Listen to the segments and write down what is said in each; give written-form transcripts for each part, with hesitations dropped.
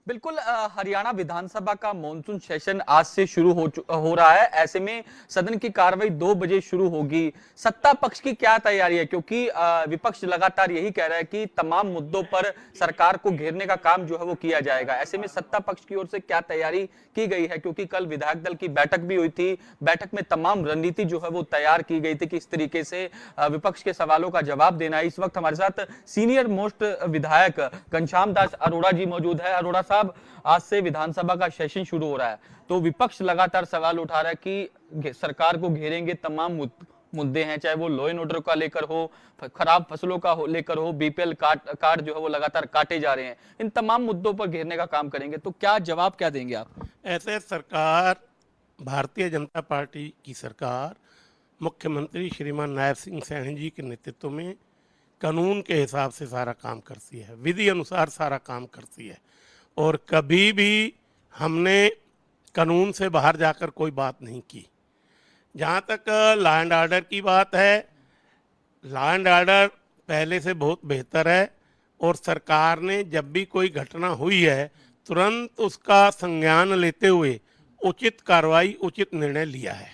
बिल्कुल हरियाणा विधानसभा का monsoon session आज से शुरू हो रहा है। ऐसे में सदन की कार्रवाई 2 बजे शुरू होगी। सत्ता पक्ष की क्या तैयारी है, क्योंकि विपक्ष लगातार यही कह रहा है कि तमाम मुद्दों पर सरकार को घेरने का काम जो है वो किया जाएगा। ऐसे में सत्ता पक्ष की ओर से क्या तैयारी की गई है, क्योंकि कल विधायक दल की बैठक भी हुई थी। बैठक में तमाम रणनीति जो है वो तैयार की गई थी कि इस तरीके से विपक्ष के सवालों का जवाब देना है। इस वक्त हमारे साथ सीनियर मोस्ट विधायक घनश्याम दास अरोड़ा जी मौजूद है। अरोड़ा साहब, आज से विधानसभा का सेशन शुरू हो रहा है, तो विपक्ष लगातार सवाल उठा रहा है कि सरकार को घेरेंगे तमाम मुद्दे हैं, चाहे वो लॉ एंड ऑर्डर का लेकर हो, खराब फसलों का लेकर हो, बीपीएल कार्ड जो है वो लगातार काटे जा रहे हैं, इन तमाम मुद्दों पर घेरने का काम करेंगे। तो क्या जवाब क्या देंगे आप? ऐसे सरकार, भारतीय जनता पार्टी की सरकार मुख्यमंत्री श्रीमान नायब सिंह सैनी जी के नेतृत्व में कानून के हिसाब से सारा काम करती है, विधि अनुसार सारा काम करती है। और कभी भी हमने कानून से बाहर जाकर कोई बात नहीं की। जहाँ तक लॉ एंड ऑर्डर की बात है, लॉ एंड ऑर्डर पहले से बहुत बेहतर है। और सरकार ने जब भी कोई घटना हुई है तुरंत उसका संज्ञान लेते हुए उचित कार्रवाई, उचित निर्णय लिया है।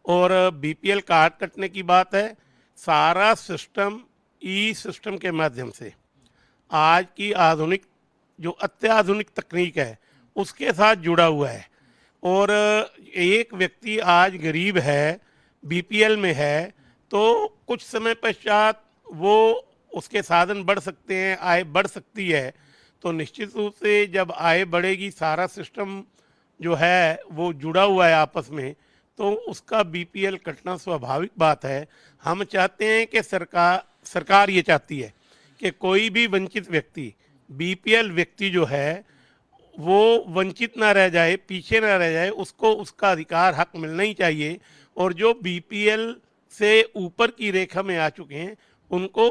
और बीपीएल कार्ड कटने की बात है, सारा सिस्टम ई सिस्टम के माध्यम से आज की आधुनिक जो अत्याधुनिक तकनीक है उसके साथ जुड़ा हुआ है। और एक व्यक्ति आज गरीब है, बीपीएल में है, तो कुछ समय पश्चात वो उसके साधन बढ़ सकते हैं, आय बढ़ सकती है। तो निश्चित रूप से जब आय बढ़ेगी, सारा सिस्टम जो है वो जुड़ा हुआ है आपस में, तो उसका बीपीएल कटना स्वाभाविक बात है। हम चाहते हैं कि सरकार ये चाहती है कि कोई भी वंचित व्यक्ति, बीपीएल व्यक्ति जो है वो वंचित ना रह जाए, पीछे ना रह जाए, उसको उसका अधिकार हक मिलना ही चाहिए। और जो बीपीएल से ऊपर की रेखा में आ चुके हैं उनको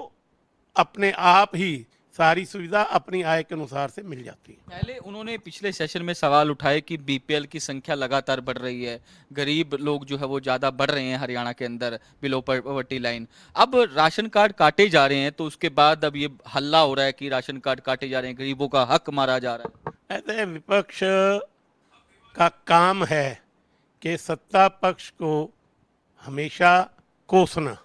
अपने आप ही सारी सुविधा अपनी आय के अनुसार से मिल जाती है। पहले उन्होंने पिछले सेशन में सवाल उठाए कि बीपीएल की संख्या लगातार बढ़ रही है, गरीब लोग जो है वो ज्यादा बढ़ रहे हैं हरियाणा के अंदर, बिलो पॉवर्टी लाइन। अब राशन कार्ड काटे जा रहे हैं, तो उसके बाद अब ये हल्ला हो रहा है कि राशन कार्ड काटे जा रहे हैं, गरीबों का हक मारा जा रहा है। ऐसे विपक्ष का काम है कि सत्ता पक्ष को हमेशा कोसना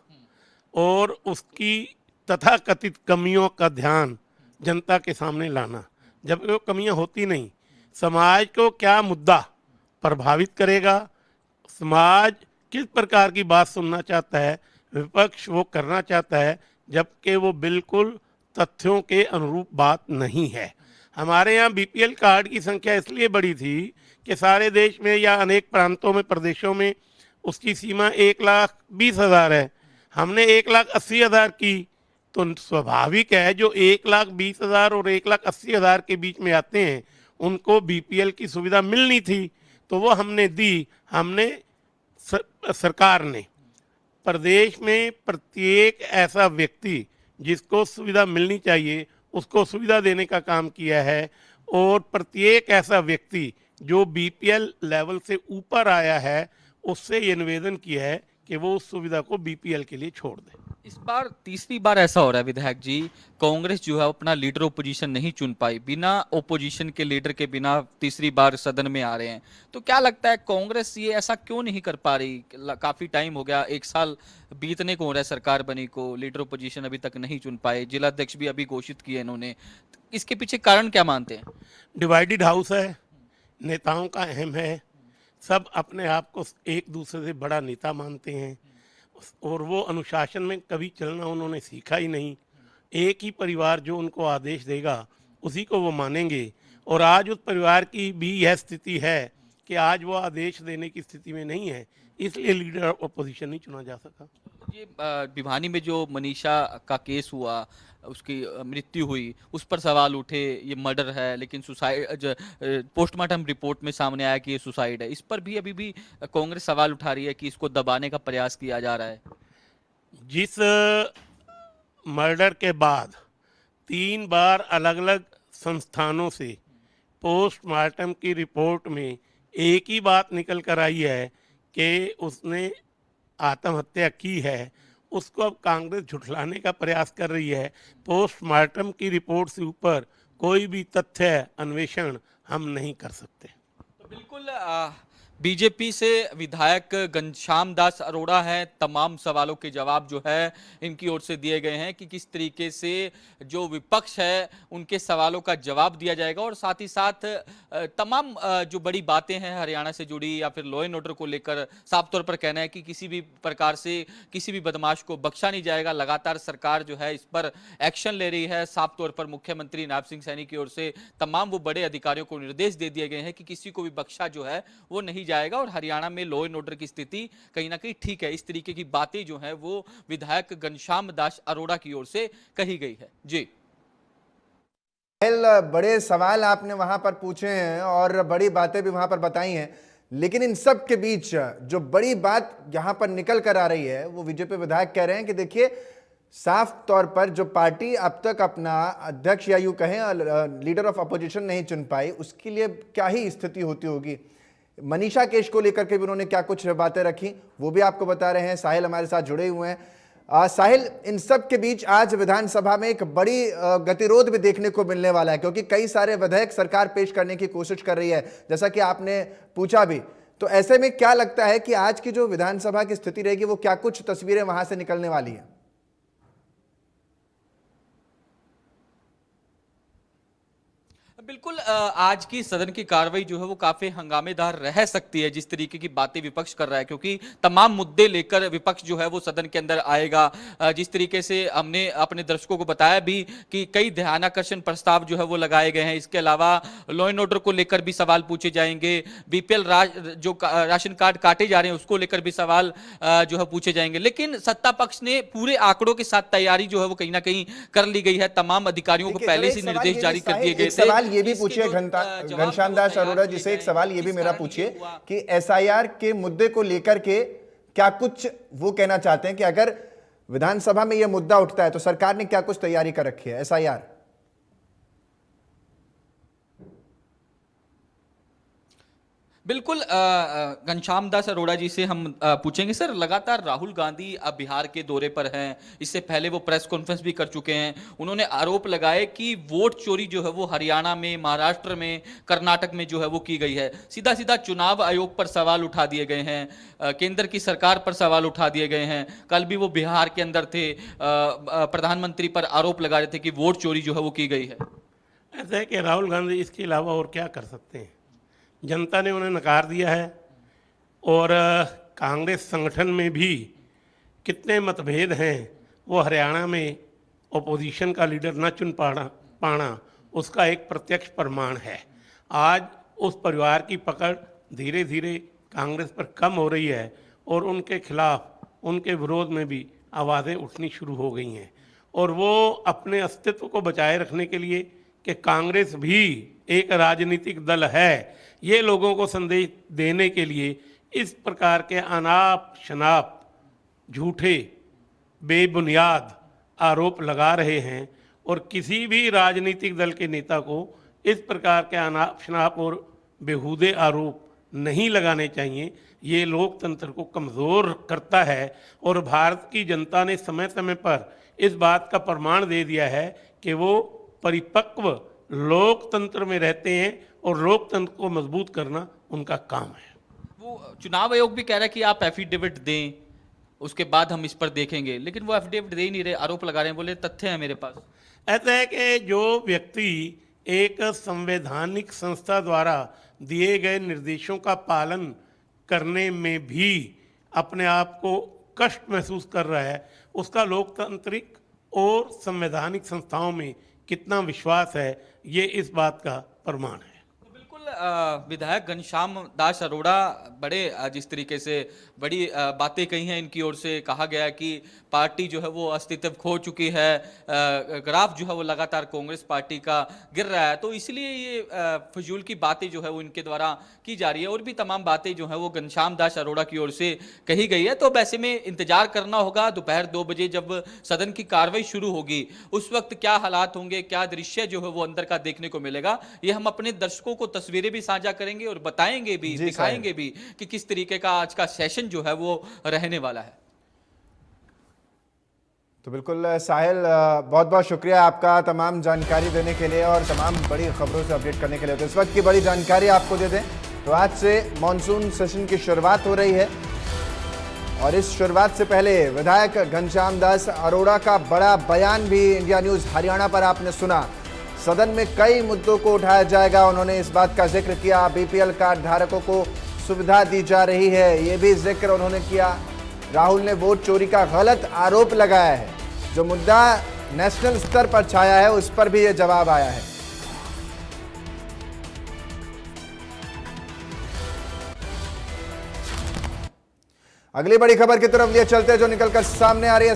और उसकी तथाकथित कमियों का ध्यान जनता के सामने लाना, जबकि वो कमियां होती नहीं। समाज को क्या मुद्दा प्रभावित करेगा, समाज किस प्रकार की बात सुनना चाहता है, विपक्ष वो करना चाहता है, जबकि वो बिल्कुल तथ्यों के अनुरूप बात नहीं है। हमारे यहाँ बीपीएल कार्ड की संख्या इसलिए बढ़ी थी कि सारे देश में या अनेक प्रांतों में, प्रदेशों में उसकी सीमा 1,20,000 है। हमने 1,80,000 की, तो स्वाभाविक है जो 1,20,000 और 1,80,000 के बीच में आते हैं उनको बीपीएल की सुविधा मिलनी थी, तो वो हमने दी। हमने सरकार ने प्रदेश में प्रत्येक ऐसा व्यक्ति जिसको सुविधा मिलनी चाहिए उसको सुविधा देने का काम किया है। और प्रत्येक ऐसा व्यक्ति जो बीपीएल लेवल से ऊपर आया है उससे ये निवेदन किया है कि वो उस सुविधा को बीपीएल के लिए छोड़ दे। इस बार तीसरी बार ऐसा हो रहा है विधायक जी, कांग्रेस जो है अपना लीडर ओपोजिशन नहीं चुन पाई, बिना ओपोजिशन के लीडर के बिना तीसरी बार सदन में आ रहे हैं। तो क्या लगता है कांग्रेस ये ऐसा क्यों नहीं कर पा रही? काफी टाइम हो गया, 1 साल बीतने को हो रहा है सरकार बनी को, लीडर ओपोजिशन अभी तक नहीं चुन पाए, जिला अध्यक्ष भी अभी घोषित किए इन्होंने। इसके पीछे कारण क्या मानते हैं? डिवाइडेड हाउस है, नेताओं का अहम है, सब अपने आप को एक दूसरे से बड़ा नेता मानते हैं और वो अनुशासन में कभी चलना उन्होंने सीखा ही नहीं। एक ही परिवार जो उनको आदेश देगा उसी को वो मानेंगे। और आज उस परिवार की भी यह स्थिति है कि आज वो आदेश देने की स्थिति में नहीं है, इसलिए लीडर अपोजिशन नहीं चुना जा सका। ये भिवानी में जो मनीषा का केस हुआ, उसकी मृत्यु हुई, उस पर सवाल उठे, ये मर्डर है, लेकिन सुसाइड पोस्टमार्टम रिपोर्ट में सामने आया कि ये सुसाइड है। इस पर भी अभी भी कांग्रेस सवाल उठा रही है कि इसको दबाने का प्रयास किया जा रहा है। जिस मर्डर के बाद 3 बार अलग अलग संस्थानों से पोस्टमार्टम की रिपोर्ट में एक ही बात निकल कर आई है कि उसने आत्महत्या की है, उसको अब कांग्रेस झुठलाने का प्रयास कर रही है। पोस्टमार्टम की रिपोर्ट से ऊपर कोई भी तथ्य अन्वेषण हम नहीं कर सकते। तो बिल्कुल बीजेपी से विधायक घनश्याम दास अरोड़ा हैं, तमाम सवालों के जवाब जो है इनकी ओर से दिए गए हैं कि किस तरीके से जो विपक्ष है उनके सवालों का जवाब दिया जाएगा और साथ ही साथ तमाम जो बड़ी बातें हैं हरियाणा से जुड़ी या फिर लॉ एंड ऑर्डर को लेकर साफ तौर पर कहना है कि किसी भी प्रकार से किसी भी बदमाश को बख्शा नहीं जाएगा। लगातार सरकार जो है इस पर एक्शन ले रही है। साफ तौर पर मुख्यमंत्री नायब सिंह सैनी की ओर से तमाम वो बड़े अधिकारियों को निर्देश दे दिए गए हैं कि किसी को भी बख्शा जो है वो नहीं जाएगा और हरियाणा में लॉ एंड ऑर्डर की स्थिति कहीं ना कहीं ठीक है। इस तरीके की बातें जो है वो विधायक घनश्याम दास अरोड़ा की ओर से कही गई है। जी बड़े सवाल आपने वहां पर पूछे हैं और बड़ी बातें भी वहां पर बताई हैं, लेकिन इन सब के बीच जो बड़ी बात यहां पर निकल कर आ रही है वो बीजेपी विधायक कह रहे हैं कि देखिए साफ तौर पर जो पार्टी अब तक अपना अध्यक्ष या यूं कहें लीडर ऑफ अपोजिशन नहीं चुन पाई, उसके लिए क्या ही स्थिति होती होगी। मनीषा केश को लेकर के भी उन्होंने क्या कुछ बातें रखी वो भी आपको बता रहे हैं। साहिल हमारे साथ जुड़े हुए हैं। साहिल, इन सब के बीच आज विधानसभा में एक बड़ी गतिरोध भी देखने को मिलने वाला है, क्योंकि कई सारे विधेयक सरकार पेश करने की कोशिश कर रही है, जैसा कि आपने पूछा भी। तो ऐसे में क्या लगता है कि आज की जो विधानसभा की स्थिति रहेगी वो क्या कुछ तस्वीरें वहां से निकलने वाली हैं? बिल्कुल आज की सदन की कार्रवाई जो है वो काफी हंगामेदार रह सकती है जिस तरीके की बातें विपक्ष कर रहा है, क्योंकि तमाम मुद्दे लेकर विपक्ष जो है वो सदन के अंदर आएगा। जिस तरीके से हमने अपने दर्शकों को बताया भी कि कई ध्यानाकर्षण प्रस्ताव जो है वो लगाए गए हैं। इसके अलावा लॉ एंड ऑर्डर को लेकर भी सवाल पूछे जाएंगे। बीपीएल जो राशन कार्ड काटे जा रहे हैं उसको लेकर भी सवाल जो है पूछे जाएंगे। लेकिन सत्ता पक्ष ने पूरे आंकड़ों के साथ तैयारी जो है वो कहीं ना कहीं कर ली गई है। तमाम अधिकारियों को पहले से निर्देश जारी कर दिए गए थे। ये भी पूछिए घनश्याम दास अरोड़ा जी से, एक सवाल ये भी मेरा पूछिए कि एसआईआर के मुद्दे को लेकर के क्या कुछ वो कहना चाहते हैं कि अगर विधानसभा में ये मुद्दा उठता है तो सरकार ने क्या कुछ तैयारी कर रखी है एसआईआर? बिल्कुल घनश्याम दास अरोड़ा जी से हम पूछेंगे। सर, लगातार राहुल गांधी अब बिहार के दौरे पर हैं। इससे पहले वो प्रेस कॉन्फ्रेंस भी कर चुके हैं। उन्होंने आरोप लगाए कि वोट चोरी जो है वो हरियाणा में, महाराष्ट्र में, कर्नाटक में जो है वो की गई है। सीधा सीधा चुनाव आयोग पर सवाल उठा दिए गए हैं, केंद्र की सरकार पर सवाल उठा दिए गए हैं। कल भी वो बिहार के अंदर थे, प्रधानमंत्री पर आरोप लगा रहे थे कि वोट चोरी जो है वो की गई है। ऐसा है कि राहुल गांधी इसके अलावा और क्या कर सकते हैं? जनता ने उन्हें नकार दिया है और कांग्रेस संगठन में भी कितने मतभेद हैं वो हरियाणा में ओपोजिशन का लीडर न चुन पाना उसका एक प्रत्यक्ष प्रमाण है। आज उस परिवार की पकड़ धीरे धीरे कांग्रेस पर कम हो रही है और उनके खिलाफ, उनके विरोध में भी आवाज़ें उठनी शुरू हो गई हैं। और वो अपने अस्तित्व को बचाए रखने के लिए कि कांग्रेस भी एक राजनीतिक दल है, ये लोगों को संदेश देने के लिए इस प्रकार के अनाप शनाप झूठे बेबुनियाद आरोप लगा रहे हैं। और किसी भी राजनीतिक दल के नेता को इस प्रकार के अनाप शनाप और बेहूदे आरोप नहीं लगाने चाहिए। ये लोकतंत्र को कमज़ोर करता है और भारत की जनता ने समय समय पर इस बात का प्रमाण दे दिया है कि वो परिपक्व लोकतंत्र में रहते हैं और लोकतंत्र को मजबूत करना उनका काम है। वो चुनाव आयोग भी कह रहा है कि आप एफिडेविट दें, उसके बाद हम इस पर देखेंगे, लेकिन वो एफिडेविट दे ही नहीं रहे, आरोप लगा रहे हैं, बोले तथ्य है मेरे पास। ऐसा है कि जो व्यक्ति एक संवैधानिक संस्था द्वारा दिए गए निर्देशों का पालन करने में भी अपने आप को कष्ट महसूस कर रहा है, उसका लोकतांत्रिक और संवैधानिक संस्थाओं में कितना विश्वास है, ये इस बात का प्रमाण है। तो बिल्कुल विधायक घनश्याम दास अरोड़ा बड़े जिस तरीके से बड़ी बातें कही हैं, इनकी ओर से कहा गया है कि पार्टी जो है वो अस्तित्व खो चुकी है, ग्राफ जो है वो लगातार कांग्रेस पार्टी का गिर रहा है, तो इसलिए ये फजूल की बातें जो है वो इनके द्वारा की जा रही है। और भी तमाम बातें जो है वो घनश्याम दास अरोड़ा की ओर से कही गई है। तो वैसे में इंतजार करना होगा दोपहर 2 बजे जब सदन की कार्रवाई शुरू होगी, उस वक्त क्या हालात होंगे, क्या दृश्य जो है वो अंदर का देखने को मिलेगा, ये हम अपने दर्शकों को तस्वीरें भी साझा करेंगे और बताएंगे भी, दिखाएंगे भी कि किस तरीके का आज का सेशन जो है वो रहने वाला है। तो बिल्कुल साहिल, बहुत बहुत शुक्रिया आपका तमाम जानकारी देने के लिए और तमाम बड़ी खबरों से अपडेट करने के लिए। तो इस वक्त की बड़ी जानकारी आपको दे दें तो आज से मॉनसून सेशन की शुरुआत हो रही है और इस शुरुआत से पहले विधायक घनश्याम दास अरोड़ा का बड़ा बयान भी इंडिया न्यूज हरियाणा पर आपने सुना। सदन में कई मुद्दों को उठाया जाएगा, उन्होंने इस बात का जिक्र किया। बीपीएल कार्ड धारकों को सुविधा दी जा रही है, ये भी जिक्र उन्होंने किया। राहुल ने वोट चोरी का गलत आरोप लगाया है, जो मुद्दा नेशनल स्तर पर छाया है उस पर भी ये जवाब आया है। अगली बड़ी खबर की तरफ लिए चलते जो निकलकर सामने आ रही है।